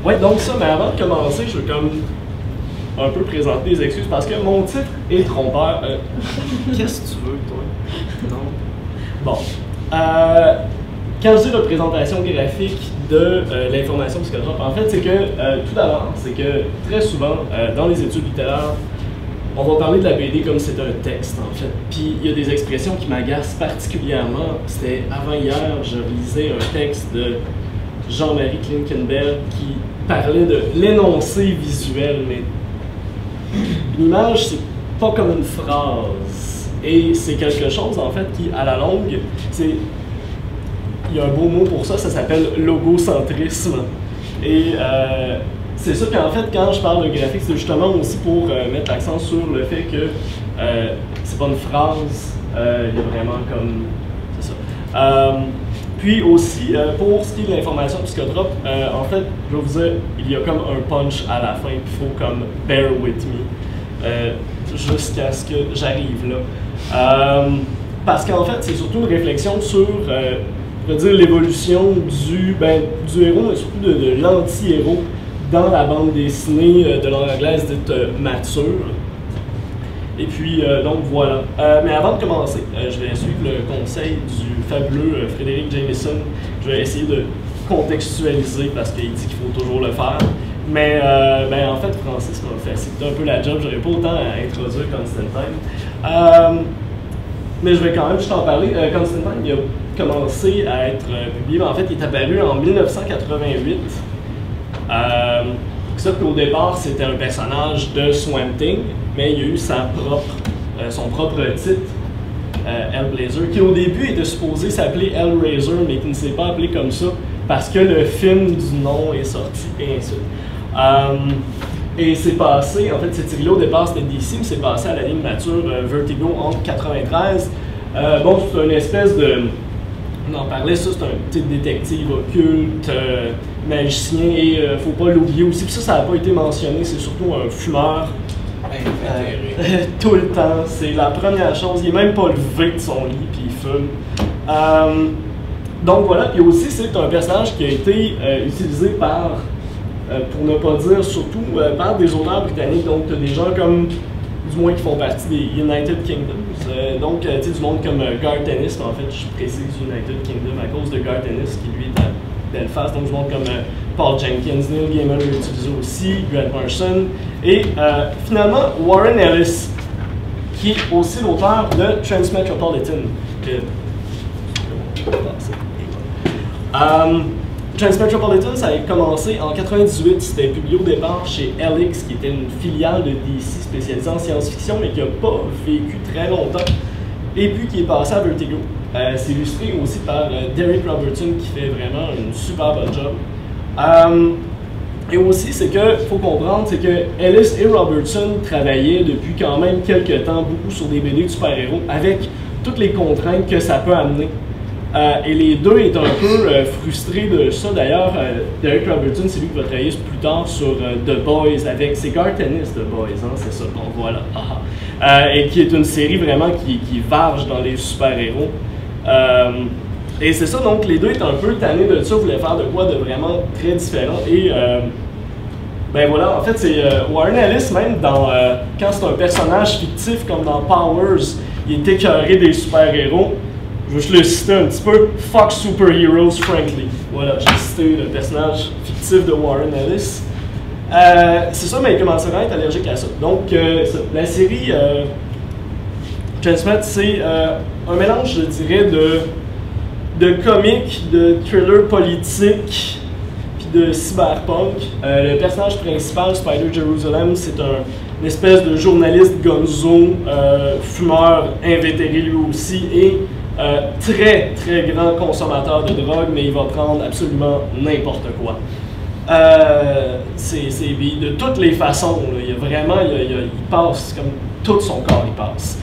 Ouais, donc ça, mais avant de commencer, je veux comme un peu présenter des excuses parce que mon titre est trompeur. Qu'est-ce que tu veux, toi? Non? Bon. Quand je dis représentation graphique de l'information psychotrope, en fait, c'est que, tout d'abord, c'est que très souvent, dans les études littéraires, on va parler de la BD comme si c'était un texte, en fait. Puis il y a des expressions qui m'agacent particulièrement. C'était avant-hier, je lisais un texte de Jean-Marie Klinkenberg qui parlait de l'énoncé visuel, mais une image, c'est pas comme une phrase. Et c'est quelque chose, en fait, qui, à la longue, c'est... Il y a un beau mot pour ça, ça s'appelle logocentrisme. Et c'est ça qu'en fait, quand je parle de graphique, c'est justement aussi pour mettre l'accent sur le fait que c'est pas une phrase, il y a vraiment comme... C'est ça. Puis aussi, pour ce qui est de l'information psychotrope, en fait, je vais vous dire, il y a comme un punch à la fin, il faut comme bear with me, jusqu'à ce que j'arrive là. Parce qu'en fait, c'est surtout une réflexion sur, je veux dire, l'évolution du héros, mais surtout de l'anti-héros dans la bande dessinée de langue anglaise dite mature. Et puis, donc voilà. Mais avant de commencer, je vais suivre le conseil du fabuleux Frédéric Jameson. Je vais essayer de contextualiser parce qu'il dit qu'il faut toujours le faire. Mais en fait, Francis m'a facilité un peu la job. J'aurais pas autant à introduire Constantine. Mais je vais quand même juste en parler. Constantine, il a commencé à être publié. En fait, il est apparu en 1988. Ça qu'au départ, c'était un personnage de Swamp Thing, mais il a eu son propre titre, Hellblazer, qui au début était supposé s'appeler Hellraiser, mais qui ne s'est pas appelé comme ça, parce que le film du nom est sorti, et ainsi de suite. Et c'est passé, en fait, cette série-là, au départ, c'était DC, mais c'est passé à la ligne mature Vertigo en 93. Bon, c'est une espèce de... On en parlait, ça, c'est un petit détective occulte, magicien, et faut pas l'oublier aussi. Puis ça n'a pas été mentionné, c'est surtout un fumeur. Tout le temps, c'est la première chose. Il n'est même pas levé de son lit, puis il fume. Donc voilà, puis aussi, c'est un personnage qui a été utilisé par, pour ne pas dire surtout, par des auteurs britanniques. Donc, des gens comme, du moins qui font partie des United Kingdoms. Donc, tu sais, du monde comme Garth Ennis, en fait, je précise United Kingdom à cause de Garth Ennis, qui lui est à Belfast. Donc, du monde comme Paul Jenkins, Neil Gaiman l'a utilisé aussi, Grant Morrison. Et finalement, Warren Ellis, qui est aussi l'auteur de Transmetropolitan. Transmetropolitan, ça a commencé en 98, c'était publié au départ chez Helix, qui était une filiale de DC spécialisée en science-fiction, mais qui n'a pas vécu très longtemps, et puis qui est passé à Vertigo. C'est illustré aussi par Derek Robertson, qui fait vraiment une super bonne job. Et aussi, c'est que, faut comprendre, c'est que Ellis et Robertson travaillaient depuis quand même quelques temps beaucoup sur des BD de super-héros, avec toutes les contraintes que ça peut amener. Et les deux est un peu frustrés de ça. D'ailleurs, Derek Robertson, c'est lui qui va travailler plus tard sur The Boys, avec ses Garth Ennis The Boys, hein, c'est ça, donc voilà. Et qui est une série vraiment qui varge dans les super-héros. Et c'est ça, donc les deux étaient un peu tannés de ça, voulaient faire de quoi de vraiment très différent. Et ben voilà, en fait, c'est Warren Ellis, même dans, quand c'est un personnage fictif comme dans Powers, il est écœuré des super-héros. Je vais juste le citer un petit peu. Fuck superheroes, frankly. Voilà, j'ai cité le personnage fictif de Warren Ellis. C'est ça, mais il commencerait à être allergique à ça. Donc, la série Transmet, c'est un mélange, je dirais, de comique, de thriller politique, puis de cyberpunk. Le personnage principal, Spider Jerusalem, c'est une espèce de journaliste gonzo, fumeur invétéré lui aussi, et très très grand consommateur de drogue, mais il va prendre absolument n'importe quoi. C'est de toutes les façons, là. Il y a vraiment, il passe, comme tout son corps il passe.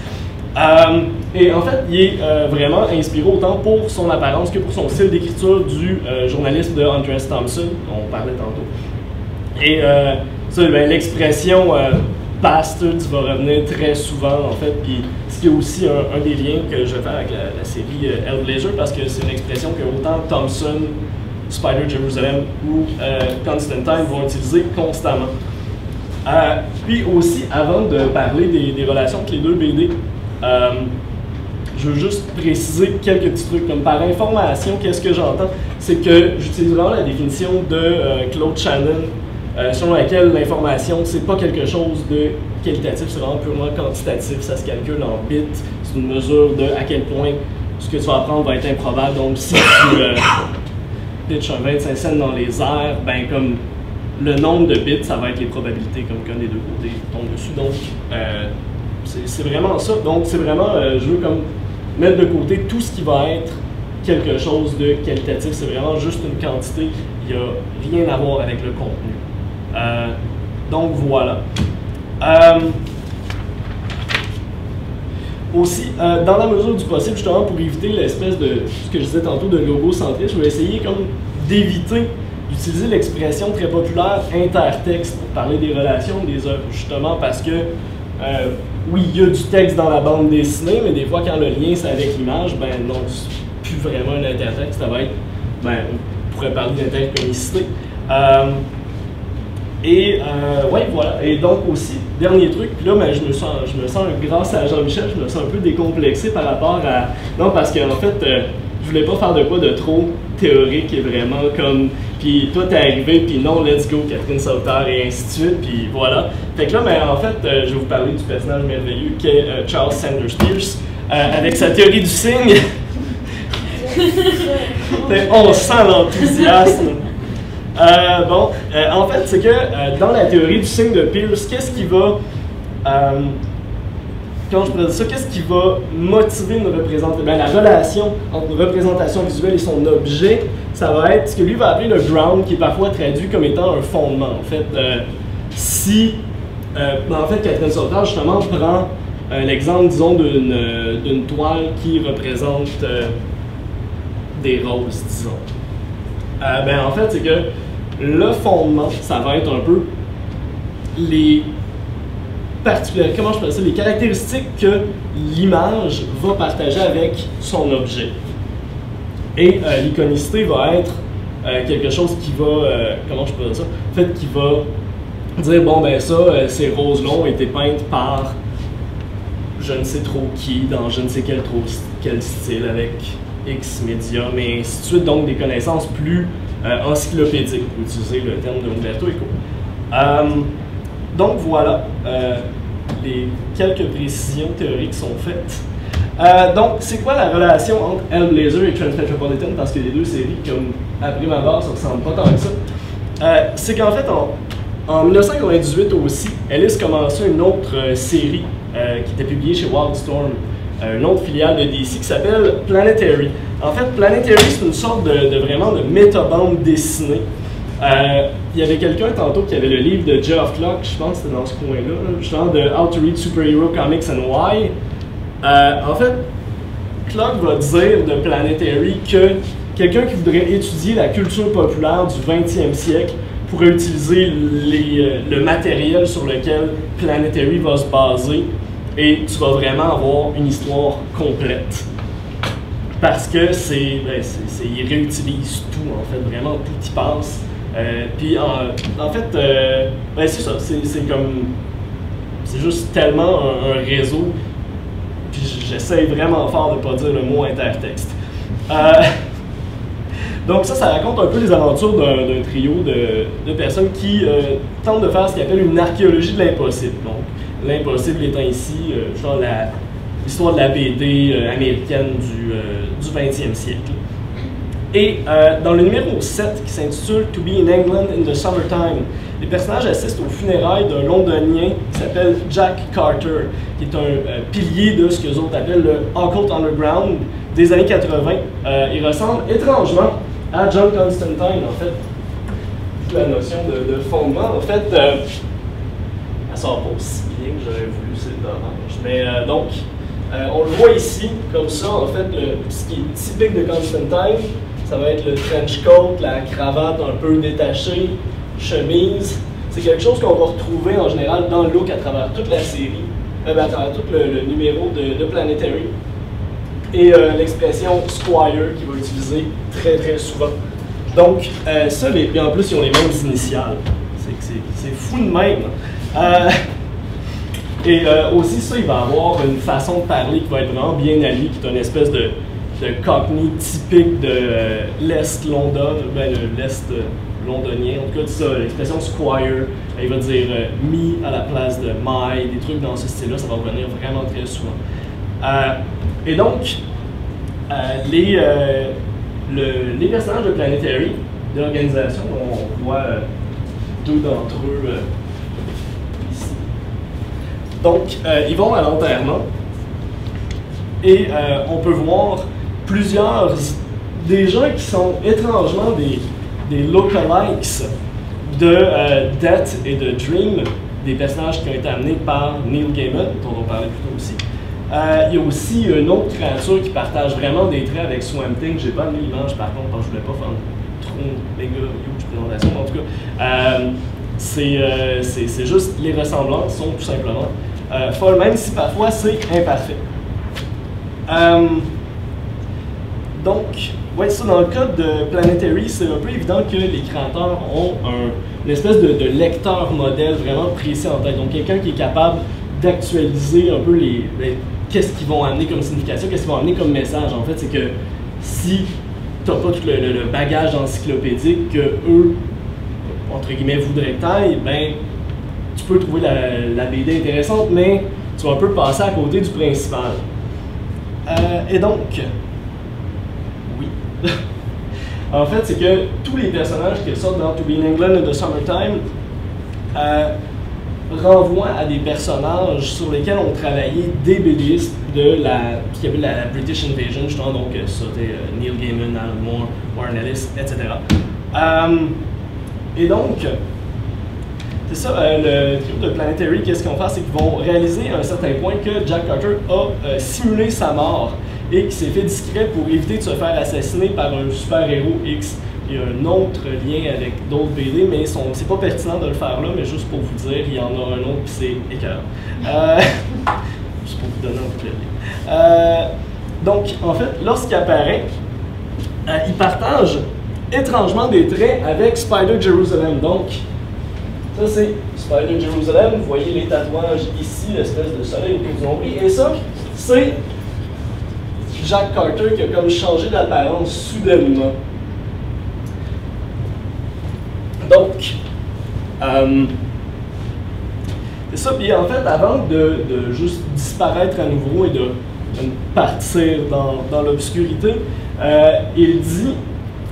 Et en fait, il est vraiment inspiré autant pour son apparence que pour son style d'écriture du journaliste de Hunter Thompson, dont on parlait tantôt. Et ça, ben, l'expression bastard va revenir très souvent, en fait, puis ce qui est aussi un des liens que je vais faire avec la série Hellblazer, parce que c'est une expression que autant Thompson Spider Jerusalem ou Constantine vont utiliser constamment. Puis aussi, avant de parler des relations entre les deux BD, je veux juste préciser quelques petits trucs. Comme par information, qu'est-ce que j'entends? C'est que j'utilise vraiment la définition de Claude Shannon, selon laquelle l'information, c'est pas quelque chose de qualitatif, c'est vraiment purement quantitatif. Ça se calcule en bits. C'est une mesure de à quel point ce que tu vas apprendre va être improbable. Donc, si tu pitches un 25 cents dans les airs, ben comme le nombre de bits, ça va être les probabilités, comme qu'un des deux côtés tombe dessus. Donc, c'est vraiment ça. Donc, c'est vraiment, je veux comme mettre de côté tout ce qui va être quelque chose de qualitatif. C'est vraiment juste une quantité. Il n'y a rien à voir avec le contenu. Donc, voilà. Aussi, dans la mesure du possible, justement, pour éviter l'espèce de, ce que je disais tantôt, de logocentrisme, je vais essayer comme d'éviter d'utiliser l'expression très populaire intertexte pour parler des relations des œuvres, justement parce que, oui, il y a du texte dans la bande dessinée, mais des fois, quand le lien c'est avec l'image, ben non, c'est plus vraiment un intertexte, ça va être, ben, on pourrait parler d'intercomicité. Ouais, voilà. Et donc aussi, dernier truc, puis là, ben, je me sens, grâce à Jean-Michel, je me sens un peu décomplexé par rapport à... Non, parce qu'en fait, je voulais pas faire de quoi de trop théorique et vraiment comme... Puis toi, t'es arrivé, puis non, let's go, Catherine Sauter, et ainsi de suite, puis voilà. Fait que là, ben, en fait, je vais vous parler du personnage merveilleux qu'est Charles Sanders Peirce, avec sa théorie du signe. On sent l'enthousiasme. En fait, c'est que dans la théorie du signe de Peirce, qu'est-ce qui va... Quand je présente ça, qu'est-ce qui va motiver une représentation? Ben, la relation entre une représentation visuelle et son objet, ça va être ce que lui va appeler le ground, qui est parfois traduit comme étant un fondement. En fait, en fait, Catherine Sauter, justement, prend l'exemple, disons, d'une toile qui représente des roses, disons. En fait, c'est que le fondement, ça va être un peu les particularités, comment je peux dire ça, les caractéristiques que l'image va partager avec son objet. Et l'iconicité va être quelque chose qui va, comment je peux dire ça, en fait, qui va dire, bon, ben ça, ces roses-là ont été peintes par je ne sais trop qui, dans je ne sais quel style, avec X médium, et ainsi de suite, donc des connaissances plus encyclopédiques, pour utiliser le terme de Umberto Eco. Donc voilà, les quelques précisions théoriques sont faites. Donc, c'est quoi la relation entre Hellblazer et Transmetropolitan? Parce que les deux séries, comme à prime abord, ça ne ressemble pas tant que ça. C'est qu'en fait, en 1998 aussi, Ellis commençait une autre série qui était publiée chez Wildstorm, une autre filiale de DC qui s'appelle Planetary. En fait, Planetary, c'est une sorte vraiment de métabande dessinée. Il y avait quelqu'un tantôt qui avait le livre de Geoff Clark, je pense que c'était dans ce coin-là, justement de How to Read Superhero Comics and Why. En fait, Clark va dire de Planetary que quelqu'un qui voudrait étudier la culture populaire du 20e siècle pourrait utiliser le matériel sur lequel Planetary va se baser et tu vas vraiment avoir une histoire complète. Parce que il réutilise tout, en fait, vraiment tout y passe. Puis en fait, c'est ça, c'est juste tellement un réseau, puis j'essaie vraiment fort de ne pas dire le mot intertexte. Donc ça raconte un peu les aventures d'un trio de personnes qui tentent de faire ce qu'ils appellent une archéologie de l'impossible. Donc l'impossible étant ici, genre l'histoire de la BD américaine du 20e siècle. Et dans le numéro 7, qui s'intitule « To be in England in the Summertime », les personnages assistent aux funérailles d'un Londonien qui s'appelle Jack Carter, qui est un pilier de ce que les autres appellent le Occult Underground des années 80. Il ressemble étrangement à John Constantine, en fait. La notion de fondement, en fait, elle sort pas aussi bien que j'aurais voulu, c'est dommage. Mais donc, on le voit ici, comme ça, en fait, ce qui est typique de Constantine, ça va être le trench coat, la cravate un peu détachée, chemise. C'est quelque chose qu'on va retrouver en général dans le look à travers toute la série, à travers tout le numéro de Planetary. Et l'expression Squire qui va utiliser très très souvent, Donc, ça, et en plus, ils ont les mêmes initiales. C'est fou de même. Et aussi, ça, il va avoir une façon de parler qui va être vraiment bien alliée, qui est une espèce de cockney typique de l'Est London, ben, l'Est londonien. En tout cas, ça, l'expression squire, il va dire me à la place de my, des trucs dans ce style-là, ça va revenir vraiment très souvent. Et donc, les personnages de Planetary, de l'organisation, on voit deux d'entre eux ici. Donc, ils vont à l'enterrement et on peut voir plusieurs des gens qui sont étrangement des lookalikes de Death et de Dream, des personnages qui ont été amenés par Neil Gaiman, dont on parlait plus tôt aussi. Il y a aussi une autre créature qui partage vraiment des traits avec Swamp Thing. J'ai pas mis l'image par contre, parce que je voulais pas faire trop méga huge présentation. En tout cas, c'est juste les ressemblances sont tout simplement folles, même si parfois c'est imparfait. Donc, ouais, ça dans le cas de Planetary, c'est un peu évident que les créateurs ont une espèce de lecteur modèle vraiment précis en tête. Donc, quelqu'un qui est capable d'actualiser un peu qu'est-ce qu'ils vont amener comme signification, qu'est-ce qu'ils vont amener comme message. En fait, c'est que si tu n'as pas tout le bagage encyclopédique que eux, entre guillemets, voudraient que t'ailles, ben, tu peux trouver la BD intéressante, mais tu vas un peu passer à côté du principal. Et donc, oui. En fait, c'est que tous les personnages qui sortent dans To Be in England in the Summertime renvoient à des personnages sur lesquels ont travaillé des BDistes de ce qu'il y avait la British Invasion, justement, donc ça c'était Neil Gaiman, Alan Moore, Warren Ellis, etc. Et donc, c'est ça, le trio de Planetary, qu'est-ce qu'ils vont faire, c'est qu'ils vont réaliser à un certain point que Jack Carter a simulé sa mort et qu'il s'est fait discret pour éviter de se faire assassiner par un super-héros X. Il y a un autre lien avec d'autres BD, mais c'est pas pertinent de le faire là, mais juste pour vous dire, il y en a un autre puis c'est écœurant. Juste pour vous donner un peu le lien. Donc, en fait, lorsqu'il apparaît, il partage étrangement des traits avec Spider Jerusalem. Donc, ça c'est Spider Jerusalem, vous voyez les tatouages ici, l'espèce de soleil autour du nombril, et ça, c'est Jack Carter qui a comme changé d'apparence soudainement. Donc, c'est ça, puis en fait, avant de juste disparaître à nouveau et de partir dans l'obscurité, il dit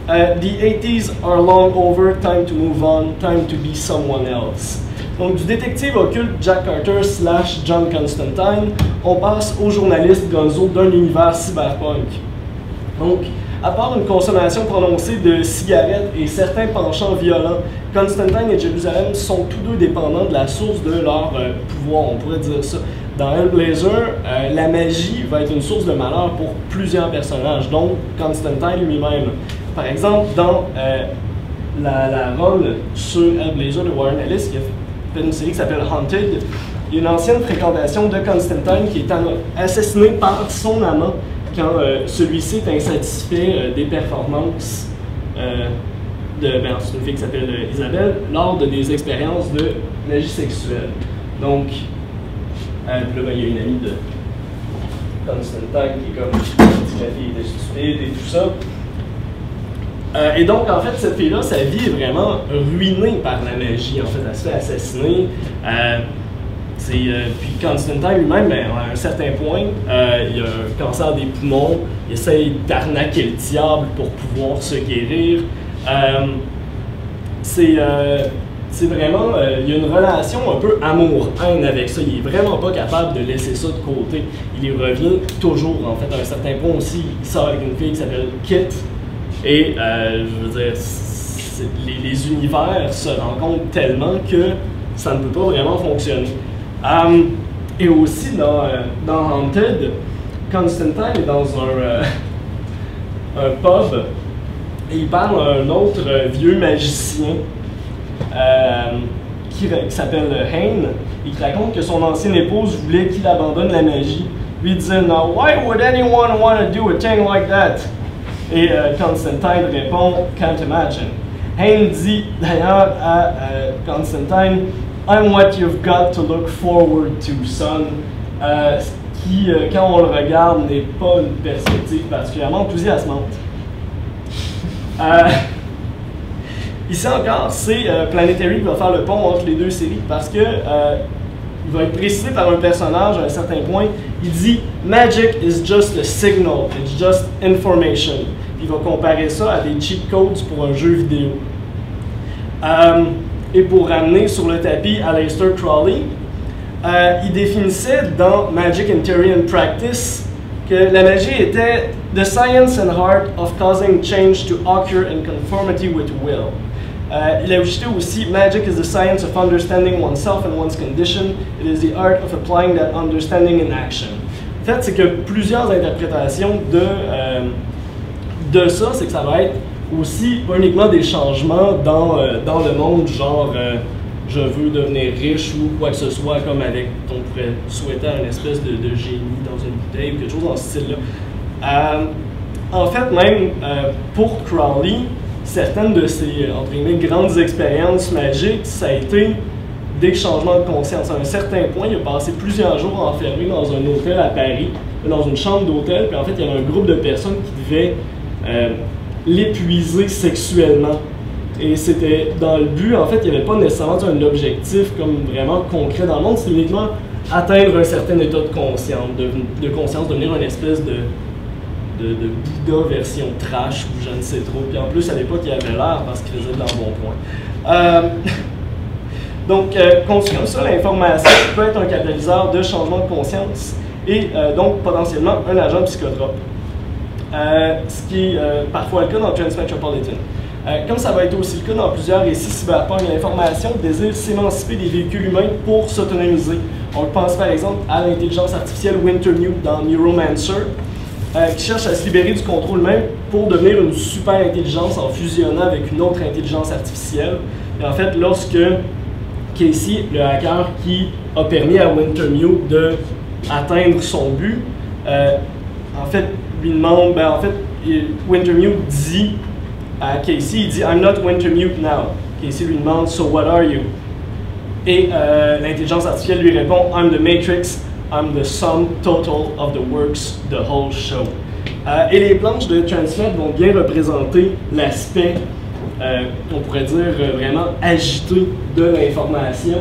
The 80s are long over, time to move on, time to be someone else. Donc, du détective occulte Jack Carter / John Constantine, on passe au journaliste gonzo d'un univers cyberpunk. Donc, à part une consommation prononcée de cigarettes et certains penchants violents, Constantine et Jerusalem sont tous deux dépendants de la source de leur pouvoir, on pourrait dire ça. Dans Hellblazer, la magie va être une source de malheur pour plusieurs personnages, dont Constantine lui-même. Par exemple, dans la run sur Hellblazer de Warren Ellis, qui a fait une série qui s'appelle Haunted, il y a une ancienne fréquentation de Constantine qui est assassiné par son amant quand celui-ci est insatisfait des performances c'est une fille qui s'appelle Isabelle, lors de des expériences de magie sexuelle. Donc, là, il y a une amie de Constantine qui est comme la fille était stupide et tout ça. Et donc, en fait, cette fille-là, sa vie est vraiment ruinée par la magie. En fait, elle se fait assassiner. Puis Constantine lui-même, ben, à un certain point, il a un cancer des poumons, il essaye d'arnaquer le diable pour pouvoir se guérir. C'est vraiment, il y a une relation un peu amour-haine avec ça. Il est vraiment pas capable de laisser ça de côté. Il y revient toujours, en fait, à un certain point aussi. Il sort avec une fille qui s'appelle Kit. Et, je veux dire, les univers se rencontrent tellement que ça ne peut pas vraiment fonctionner. Et aussi, dans Haunted, Constantine est dans un pub et il parle à un autre vieux magicien qui s'appelle Hain et qui raconte que son ancienne épouse voulait qu'il abandonne la magie. Lui disait « Now, why would anyone want to do a thing like that? » Et Constantine répond Can't imagine. Hayne dit d'ailleurs à Constantine I'm what you've got to look forward to, son. Qui, quand on le regarde, n'est pas une perspective particulièrement enthousiasmante. Ici encore, c'est Planetary qui va faire le pont entre les deux séries parce que il va être précisé par un personnage à un certain point. Il dit Magic is just a signal, it's just information. Il va comparer ça à des cheat codes pour un jeu vidéo. Et pour ramener sur le tapis Aleister Crowley, il définissait dans Magic in Theory and Practice que la magie était the science and art of causing change to occur in conformity with will. Il a ajouté aussi Magic is the science of understanding oneself and one's condition. It is the art of applying that understanding in action. En fait, c'est que plusieurs interprétations de ça, c'est que ça va être aussi pas uniquement des changements dans le monde, genre je veux devenir riche ou quoi que ce soit, comme avec, on pourrait souhaiter une espèce de génie dans une bouteille ou quelque chose dans ce style-là. En fait, même pour Crowley, certaines de ses entre guillemets, grandes expériences magiques, ça a été des changements de conscience. À un certain point, il a passé plusieurs jours enfermé dans un hôtel à Paris, dans une chambre d'hôtel, puis en fait, il y avait un groupe de personnes qui devaient l'épuiser sexuellement. Et c'était dans le but, en fait, il n'y avait pas nécessairement un objectif comme vraiment concret dans le monde, c'est uniquement atteindre un certain état de conscience, devenir une espèce de Bouddha version trash ou je ne sais trop. Puis en plus, à l'époque, il avait l'air parce qu'il faisait de l'embonpoint. Donc, conçu comme ça, l'information peut être un catalyseur de changement de conscience et donc potentiellement un agent psychotrope. Ce qui est parfois le cas dans Transmetropolitan. Comme ça va être aussi le cas dans plusieurs récits cyberpunk, l'information désire s'émanciper des véhicules humains pour s'autonomiser. On pense par exemple à l'intelligence artificielle Wintermute dans Neuromancer, qui cherche à se libérer du contrôle même pour devenir une super intelligence en fusionnant avec une autre intelligence artificielle. Et en fait, lorsque Casey, le hacker qui a permis à Wintermute d'atteindre son but, en fait, lui demande, Wintermute dit à Casey, il dit I'm not Wintermute now. Casey lui demande So what are you? Et l'intelligence artificielle lui répond I'm the Matrix, I'm the sum total of the works, the whole show. Et les planches de Transmet vont bien représenter l'aspect, on pourrait dire, vraiment agité de l'information.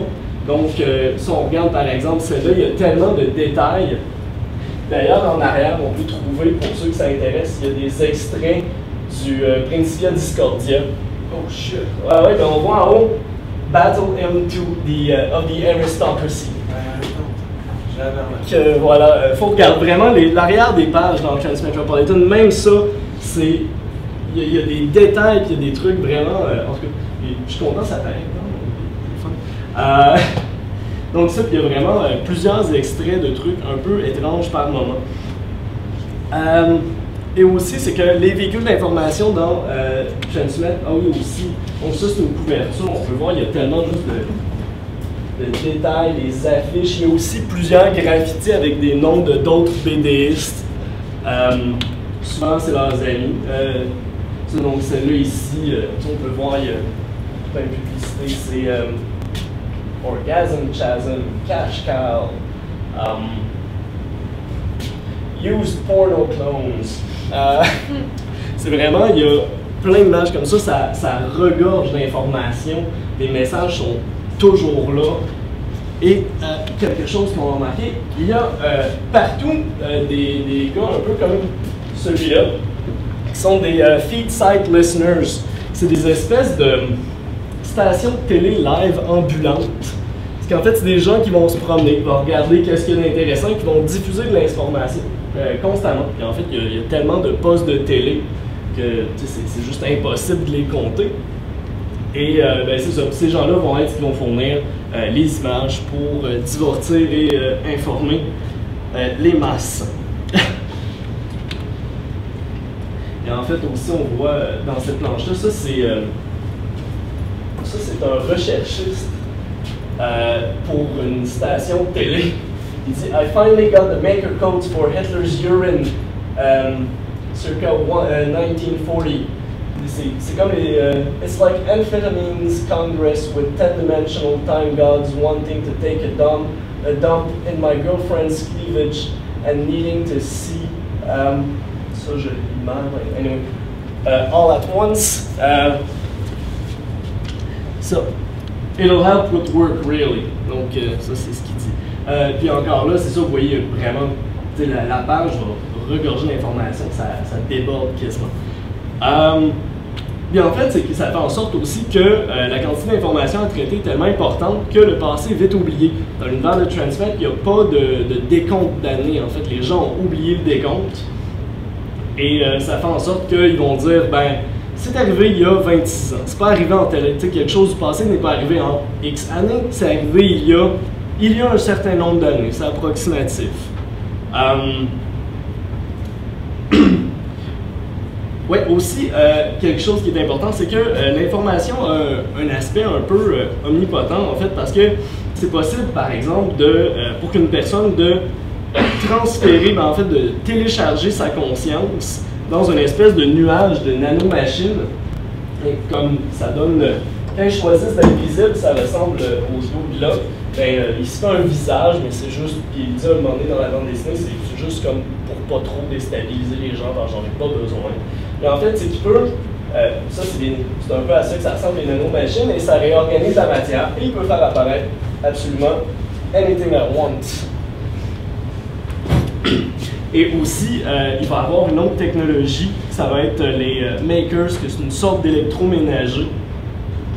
Donc, si on regarde par exemple celle-là, il y a tellement de détails. D'ailleurs, en arrière, on peut trouver, pour ceux que ça intéresse, il y a des extraits du Principia Discordia. Oh shit! Ouais, ben on voit en haut Battle into of the Aristocracy. Que voilà, faut regarder vraiment l'arrière des pages dans Transmetropolitan. Même ça, c'est. Il y a des détails, puis il y a des trucs vraiment. En tout cas, je suis content, ça paraît. Donc, ça, il y a vraiment plusieurs extraits de trucs un peu étranges par moment. Et aussi, c'est que les véhicules d'information dans Transmet, ah oui, aussi. Donc, ça, c'est une couverture. On peut voir, il y a tellement juste de détails, les affiches. Il y a aussi plusieurs graffitis avec des noms de d'autres BDistes. Souvent, c'est leurs amis. Donc, celle-là ici, on peut voir, il y a plein de publicité. C'est Orgasm Chasm, Cash Cow, Used Porno Clones. C'est vraiment, il y a plein d'images comme ça, ça regorge d'informations. Les messages sont toujours là. Et quelque chose qu'on a remarqué, il y a partout des gars un peu comme celui-là, qui sont des feed site listeners. C'est des espèces de stations de télé live ambulantes. Parce qu'en fait, c'est des gens qui vont se promener, qui vont regarder qu'est-ce qu'il y a d'intéressant, qui vont diffuser de l'information constamment. Et en fait, il y a tellement de postes de télé que c'est juste impossible de les compter. Et c'est ça, ces gens-là vont être ceux qui vont fournir les images pour divertir et informer les masses. Et en fait, aussi, on voit dans cette planche-là, ça c'est un recherchiste pour une station de télé. Il dit I finally got the maker codes for Hitler's urine circa 1940. C'est comme les... it's like amphetamines Congress with 10-dimensional time gods wanting to take a dump in my girlfriend's cleavage and needing to see... ça, je lis mal. Anyway. All at once. So, it'll help with work, really. Donc, ça, c'est ce qu'il dit. Puis encore là, c'est ça, vous voyez vraiment, la page va regorger d'informations, ça déborde quasiment. Puis en fait, c'est que ça fait en sorte aussi que la quantité d'informations à traiter est tellement importante que le passé est vite oublié. Dans l'univers de Transmet, il n'y a pas de décompte d'années. En fait, les gens ont oublié le décompte. Et ça fait en sorte qu'ils vont dire, ben, c'est arrivé il y a 26 ans. C'est pas arrivé en tel, quelque chose du passé n'est pas arrivé en X années. C'est arrivé il y a un certain nombre d'années. C'est approximatif. Oui, aussi, quelque chose qui est important, c'est que l'information a un aspect un peu omnipotent, en fait, parce que c'est possible, par exemple, pour qu'une personne de transférer, ben, en fait, de télécharger sa conscience dans une espèce de nuage de nanomachines. Et comme ça donne, quand ils choisissent d'être visible, ça ressemble aux yeux là. Ben, il se fait un visage, mais c'est juste, puis il dit à un moment donné dans la bande dessinée, c'est juste comme pour pas trop déstabiliser les gens, parce que j'en ai pas besoin. Mais en fait, c'est qu'il peut, ça c'est un peu à ça que ça ressemble les nanomachines, et ça réorganise la matière, et il peut faire apparaître absolument anything I want. Et aussi, il va y avoir une autre technologie, ça va être les makers, que c'est une sorte d'électroménager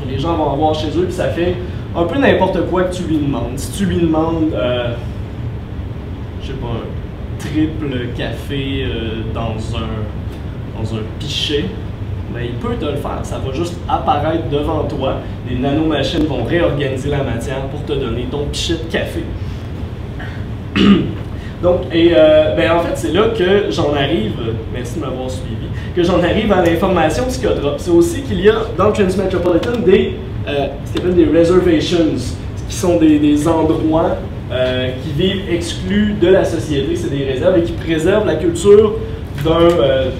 que les gens vont avoir chez eux, puis ça fait un peu n'importe quoi que tu lui demandes. Si tu lui demandes, je sais pas, un triple café dans un pichet, ben, il peut te le faire. Ça va juste apparaître devant toi. Les nanomachines vont réorganiser la matière pour te donner ton pichet de café. Donc, ben, en fait, c'est là que j'en arrive, merci de m'avoir suivi, que j'en arrive à l'information psychotrope. C'est aussi qu'il y a dans Transmetropolitan ce qu'on appelle des reservations, qui sont des endroits qui vivent exclus de la société, c'est des réserves, et qui préservent la culture d'une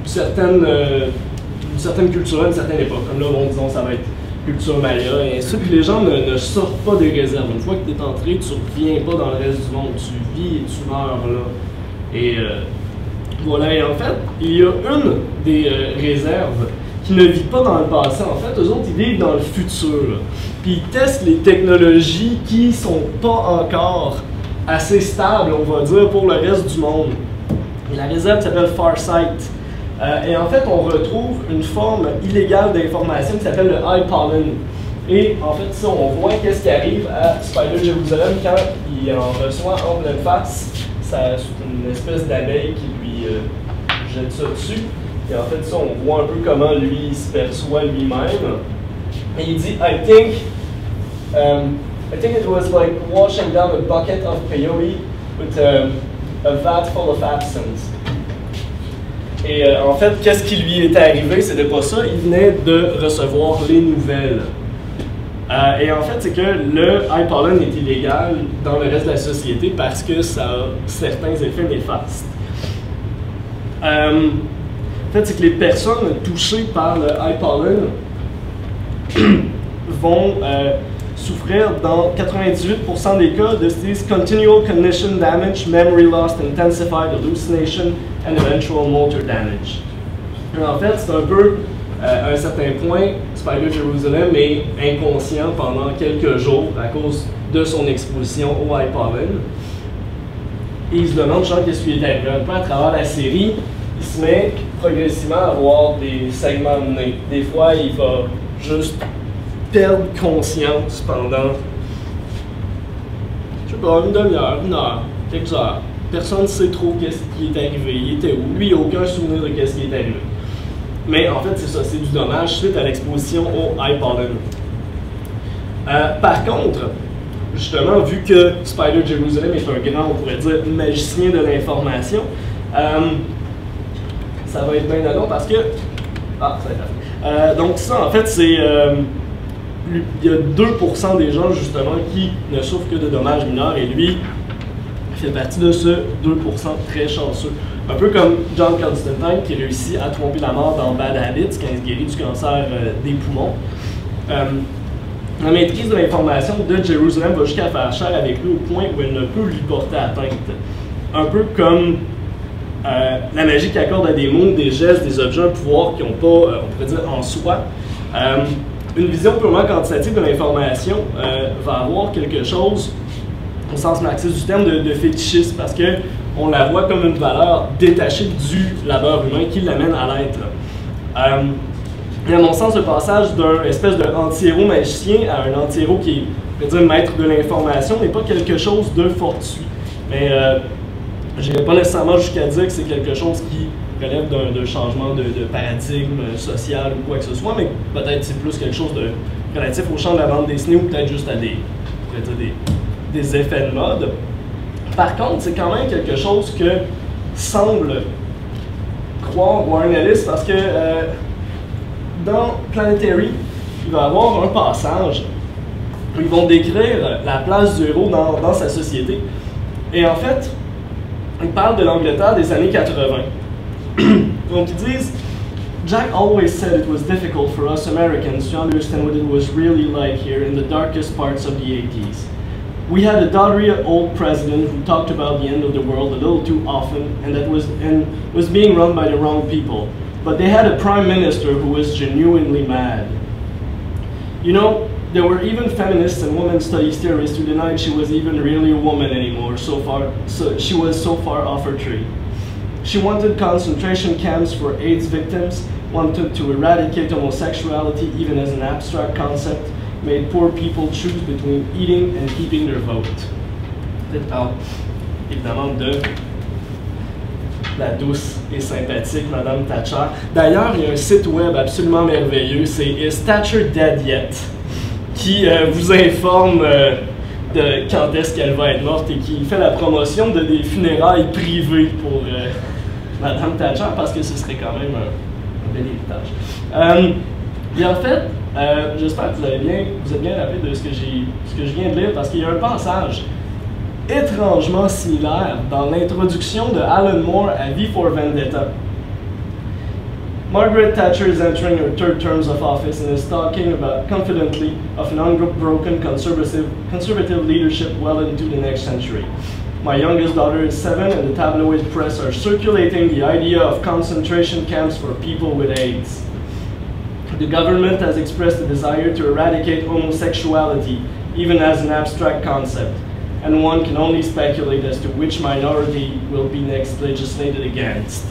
certaine culture à une certaine époque. Comme là, bon, disons, ça va être culture maya, et ainsi de suite. Les gens ne sortent pas des réserves. Une fois que tu es entré, tu ne reviens pas dans le reste du monde. Tu vis et tu meurs là. Et voilà, et en fait, il y a une des réserves qui ne vit pas dans le passé. En fait, eux autres, ils vivent dans le futur. Puis ils testent les technologies qui ne sont pas encore assez stables, on va dire, pour le reste du monde. Et la réserve s'appelle Farsight. Et en fait, on retrouve une forme illégale d'information qui s'appelle le High Pollen. Et en fait, ça, on voit qu'est-ce qui arrive à Spider Jerusalem quand il en reçoit en pleine face. C'est une espèce d'abeille qui lui jette ça dessus. Et en fait, ça, on voit un peu comment lui il se perçoit lui-même. Et il dit, I think it was like washing down a bucket of peyote with a vat full of absinthe. Et en fait, qu'est-ce qui lui était arrivé? C'était pas ça, il venait de recevoir les nouvelles. Et en fait, c'est que le high pollen est illégal dans le reste de la société parce que ça a certains effets néfastes. En fait, c'est que les personnes touchées par le high pollen vont souffrir dans 98% des cas de ces continual cognition damage, memory loss, intensified hallucination and eventual motor damage. Et en fait, c'est un peu, à un certain point, Spider Jerusalem est inconscient pendant quelques jours à cause de son exposition au high pollen. Et il se demande, genre, qu'est-ce qui est arrivé. Un peu à travers la série, il se met progressivement à avoir des segments de nez. Des fois, il va juste perdre conscience pendant, je sais pas, une demi-heure, une heure, quelques heures. Personne ne sait trop qu'est-ce qui est arrivé. Il était où? Lui, il n'a aucun souvenir de qu'est-ce qui est arrivé. Mais en fait, c'est ça, c'est du dommage suite à l'exposition au high pollen. Par contre, justement, vu que Spider Jerusalem est un grand, on pourrait dire, magicien de l'information, ça va être bien long parce que... Ah, ça va être donc ça, en fait, c'est... il y a 2% des gens, justement, qui ne souffrent que de dommages mineurs, et lui fait partie de ce 2% très chanceux. Un peu comme John Constantine qui réussit à tromper la mort dans Bad Habits quand il se guérit du cancer des poumons. La maîtrise de l'information de Jérusalem va jusqu'à faire cher avec lui au point où elle ne peut lui porter atteinte. Un peu comme la magie qui accorde à des mots, des gestes, des objets un pouvoir qui n'ont pas, on pourrait dire, en soi. Une vision purement quantitative de l'information va avoir quelque chose, au sens marxiste du terme, de fétichisme, parce qu'on la voit comme une valeur détachée du labeur humain qui l'amène à l'être. Et à mon sens, le passage d'un espèce d'anti-héros magicien à un anti-héros qui est, on pourrait dire, maître de l'information n'est pas quelque chose de fortuit. Mais je n'irai pas nécessairement jusqu'à dire que c'est quelque chose qui relève d'un changement de paradigme social ou quoi que ce soit, mais peut-être c'est plus quelque chose de relatif au champ de la bande dessinée ou peut-être juste à des effets de mode. Par contre, c'est quand même quelque chose que semble croire Warren Ellis parce que dans Planetary, il va y avoir un passage où ils vont décrire la place du héros dans sa société. Et en fait, ils parlent de l'Angleterre des années 80. Donc ils disent, Jack always said it was difficult for us Americans to understand what it was really like here in the darkest parts of the 80s. We had a doddery old president who talked about the end of the world a little too often and was being run by the wrong people. But they had a prime minister who was genuinely mad. You know, there were even feminists and women's studies theorists who denied she was even really a woman anymore, so she was so far off her tree. She wanted concentration camps for AIDS victims, wanted to eradicate homosexuality even as an abstract concept, made poor people choose between eating and keeping their vote. Peut-être parle évidemment de la douce et sympathique Madame Thatcher. D'ailleurs, il y a un site web absolument merveilleux, c'est Is Thatcher Dead Yet? Qui vous informe de quand est-ce qu'elle va être morte et qui fait la promotion de des funérailles privées pour Madame Thatcher parce que ce serait quand même un bel héritage. Et en fait, j'espère que vous êtes bien rappelé de ce que je viens de lire parce qu'il y a un passage étrangement similaire dans l'introduction de Alan Moore à V for Vendetta. Margaret Thatcher is entering her third terms of office and is talking about confidently of an unbroken conservative leadership well into the next century. My youngest daughter is 7 and the tabloid press are circulating the idea of concentration camps for people with AIDS. The government has expressed a desire to eradicate homosexuality, even as an abstract concept, and one can only speculate as to which minority will be next legislated against.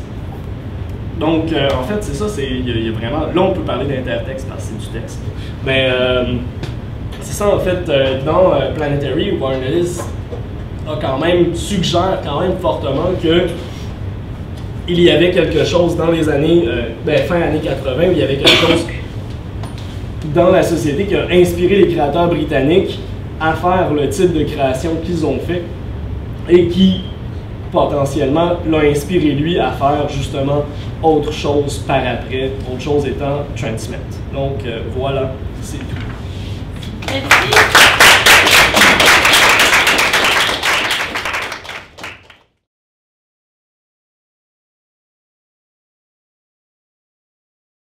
Donc, en fait, c'est ça, il y a vraiment... Là, on peut parler d'intertexte parce que c'est du texte. Mais c'est ça, en fait, dans Planetary, Warren Ellis suggère quand même fortement que il y avait quelque chose dans les années, fin années 80, où il y avait quelque chose dans la société qui a inspiré les créateurs britanniques à faire le type de création qu'ils ont fait et qui, potentiellement, l'a inspiré lui à faire justement autre chose par après, autre chose étant Transmet. Donc voilà, c'est tout. Merci.